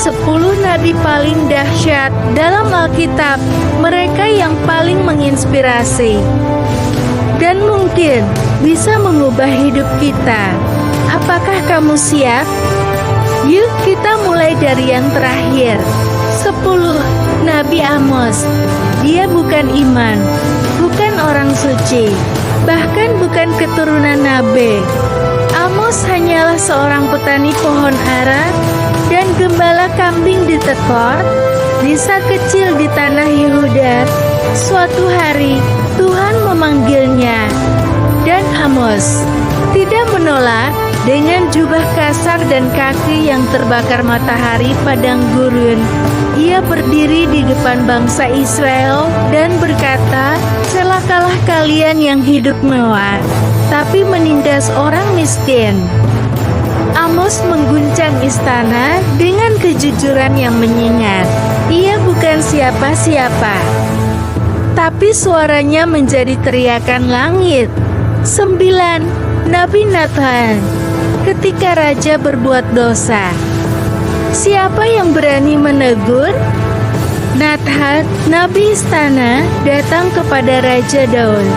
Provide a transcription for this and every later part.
10 nabi paling dahsyat dalam Alkitab, mereka yang paling menginspirasi dan mungkin bisa mengubah hidup kita. Apakah kamu siap? Yuk kita mulai dari yang terakhir. 10. Nabi Amos. Dia bukan iman, bukan orang suci, bahkan bukan keturunan nabi. Amos hanyalah seorang petani pohon ara dan gembala kambing di Tekor, desa kecil di tanah Yehuda. Suatu hari Tuhan memanggilnya, dan Amos tidak menolak. Dengan jubah kasar dan kaki yang terbakar matahari padang gurun, ia berdiri di depan bangsa Israel dan berkata, "Celakalah kalian yang hidup mewah, tapi menindas orang miskin." Amos mengguncang istana dengan kejujuran yang menyengat. Ia bukan siapa-siapa, tapi suaranya menjadi teriakan langit. 9. Nabi Nathan. Ketika raja berbuat dosa, siapa yang berani menegur? Nathan, nabi istana, datang kepada Raja Daud,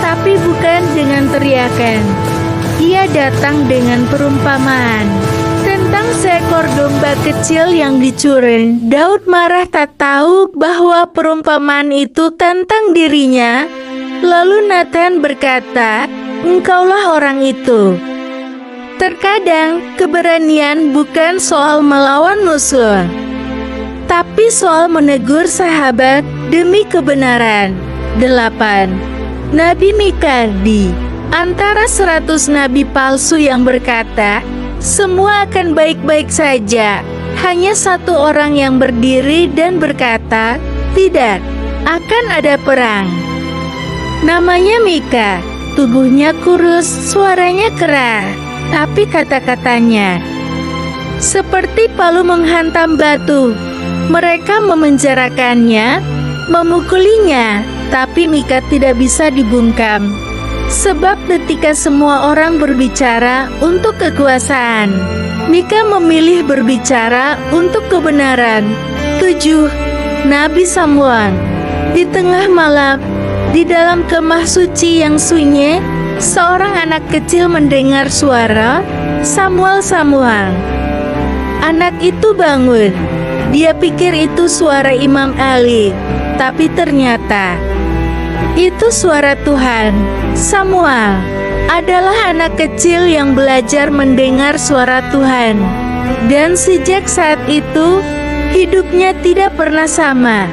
tapi bukan dengan teriakan. Ia datang dengan perumpamaan tentang seekor domba kecil yang dicuri. Daud marah tak tahu bahwa perumpamaan itu tentang dirinya. Lalu Nathan berkata, "Engkaulah orang itu." Terkadang keberanian bukan soal melawan musuh, tapi soal menegur sahabat demi kebenaran. 8. Nabi Mika. Di antara 100 nabi palsu yang berkata, "Semua akan baik-baik saja," hanya satu orang yang berdiri dan berkata, "Tidak, akan ada perang." Namanya Mika. Tubuhnya kurus, suaranya keras, tapi kata-katanya seperti palu menghantam batu. Mereka memenjarakannya, memukulinya, tapi Mika tidak bisa dibungkam. Sebab ketika semua orang berbicara untuk kekuasaan, Mika memilih berbicara untuk kebenaran. 7. Nabi Samuel. Di tengah malam, di dalam kemah suci yang sunyi, seorang anak kecil mendengar suara, "Samuel, Samuel." Anak itu bangun. Dia pikir itu suara Imam Ali, tapi ternyata itu suara Tuhan. Samuel adalah anak kecil yang belajar mendengar suara Tuhan. Dan sejak saat itu, hidupnya tidak pernah sama.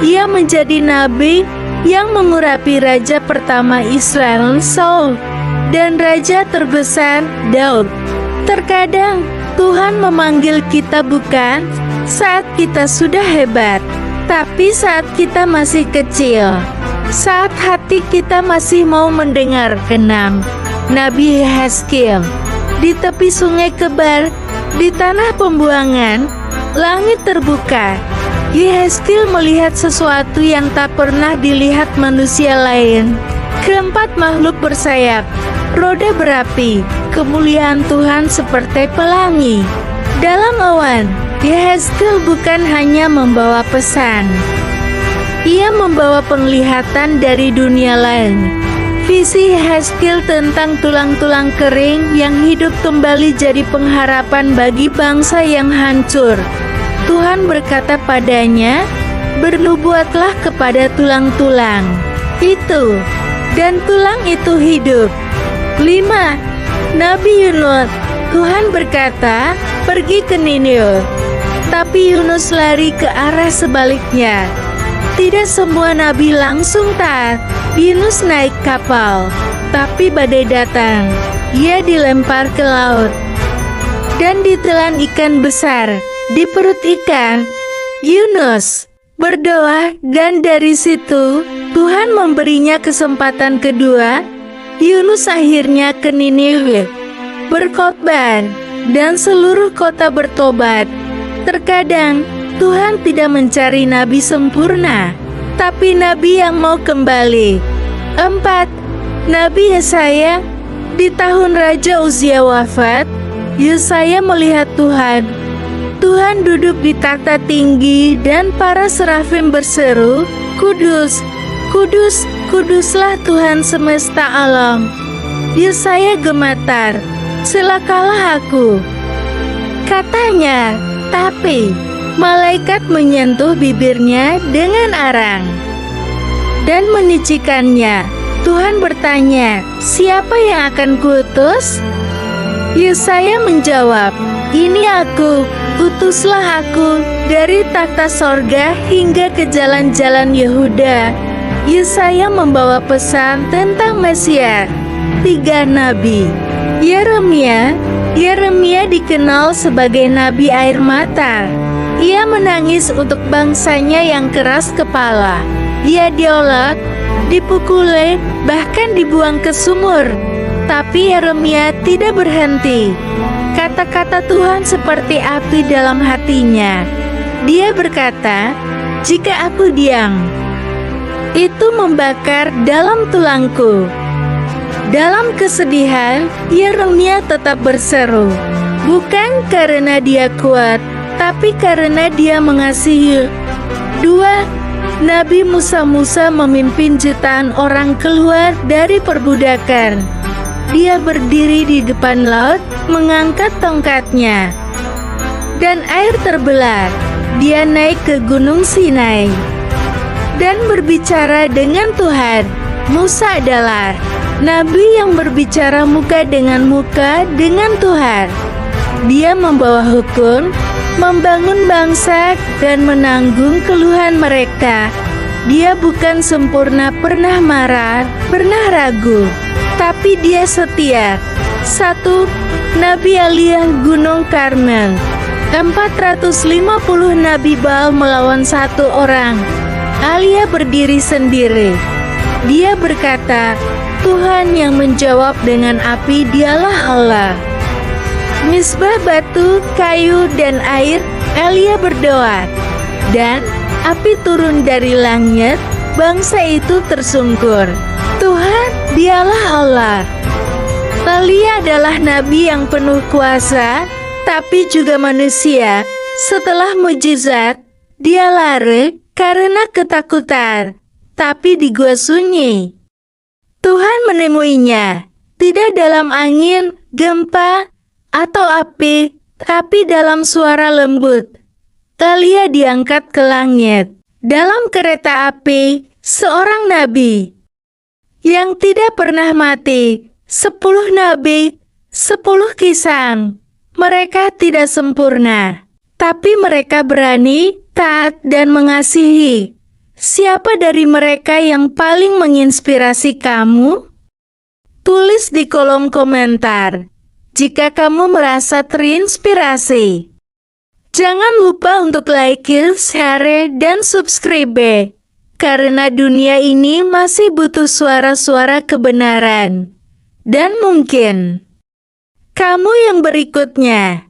Ia menjadi nabi yang mengurapi raja pertama Israel, Saul, dan raja terbesar, Daud. Terkadang Tuhan memanggil kita bukan saat kita sudah hebat, tapi saat kita masih kecil, saat hati kita masih mau mendengar. 6. Nabi Yehezkiel. Di tepi sungai Kebar, di tanah pembuangan, langit terbuka. Yehezkiel melihat sesuatu yang tak pernah dilihat manusia lain. Keempat makhluk bersayap, roda berapi, kemuliaan Tuhan seperti pelangi. Dalam awan, Yehezkiel bukan hanya membawa pesan. Ia membawa penglihatan dari dunia lain. Visi Yehezkiel tentang tulang-tulang kering yang hidup kembali jadi pengharapan bagi bangsa yang hancur. Tuhan berkata padanya, "Bernubuatlah kepada tulang-tulang itu, dan tulang itu hidup." 5. Nabi Yunus. Tuhan berkata, "Pergi ke Niniwe." Tapi Yunus lari ke arah sebaliknya. Tidak semua nabi langsung taat. Yunus naik kapal, tapi badai datang. Ia dilempar ke laut dan ditelan ikan besar. Di perut ikan, Yunus berdoa, dan dari situ Tuhan memberinya kesempatan kedua. Yunus akhirnya ke Niniwe, berkhotbah, dan seluruh kota bertobat. Terkadang Tuhan tidak mencari nabi sempurna, tapi nabi yang mau kembali. 4. Nabi Yesaya. Di tahun Raja Uzia wafat, Yesaya melihat Tuhan Tuhan duduk di takhta tinggi dan para serafim berseru, "Kudus, kudus, kuduslah Tuhan semesta alam." Yesaya gemetar, "Celakalah aku," katanya, tapi malaikat menyentuh bibirnya dengan arang dan menicikannya. Tuhan bertanya, "Siapa yang akan kuutus?" Yesaya menjawab, "Ini aku, utuslah aku dari takhta sorga hingga ke jalan-jalan Yehuda." Yesaya membawa pesan tentang Mesias. 3 nabi. Yeremia dikenal sebagai nabi air mata. Ia menangis untuk bangsanya yang keras kepala. Ia diolok, dipukuli, bahkan dibuang ke sumur. Tapi Yeremia tidak berhenti. Kata-kata Tuhan seperti api dalam hatinya. Dia berkata, "Jika aku diam, itu membakar dalam tulangku." Dalam kesedihan, Yeremia tetap berseru, bukan karena dia kuat, tapi karena dia mengasihi. 2. Nabi Musa memimpin jutaan orang keluar dari perbudakan. Dia berdiri di depan laut, mengangkat tongkatnya, dan air terbelah. Dia naik ke Gunung Sinai dan berbicara dengan Tuhan. Musa adalah nabi yang berbicara muka dengan Tuhan. Dia membawa hukum, membangun bangsa, dan menanggung keluhan mereka. Dia bukan sempurna, pernah marah, pernah ragu, tapi dia setia. 1. Nabi Elia Gunung Karmel. 450 Nabi Baal melawan 1 orang. Elia berdiri sendiri. Dia berkata, "Tuhan yang menjawab dengan api, dialah Allah." Misbah batu, kayu, dan air, Elia berdoa, dan api turun dari langit. Bangsa itu tersungkur. Tuhan, dialah Allah. Elia adalah nabi yang penuh kuasa, tapi juga manusia. Setelah mujizat, dia lari karena ketakutan, tapi di gua sunyi. Tuhan menemuinya, tidak dalam angin, gempa, atau api, tapi dalam suara lembut. Elia diangkat ke langit. Dalam kereta api, seorang nabi yang tidak pernah mati. 10 nabi, 10 kisah. Mereka tidak sempurna, tapi mereka berani, taat, dan mengasihi. Siapa dari mereka yang paling menginspirasi kamu? Tulis di kolom komentar jika kamu merasa terinspirasi. Jangan lupa untuk like, share, dan subscribe, karena dunia ini masih butuh suara-suara kebenaran. Dan mungkin kamu yang berikutnya.